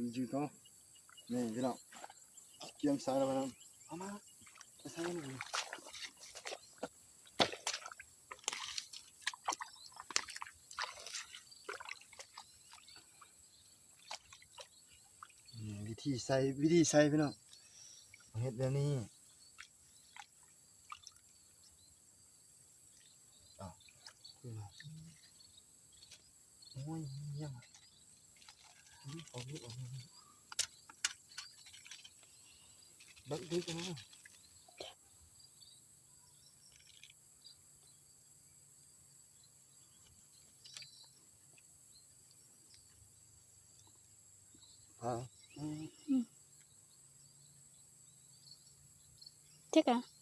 ถึงจืดเนาะนี่พี่น้องเกียงสายแล้วพี่น้องเอามาไปใส่หนึ่งวิธีใส่พี่น้องเฮ็ดแบบนี้อ้าวโอ้ยยังออกบักดึกนะChắc à?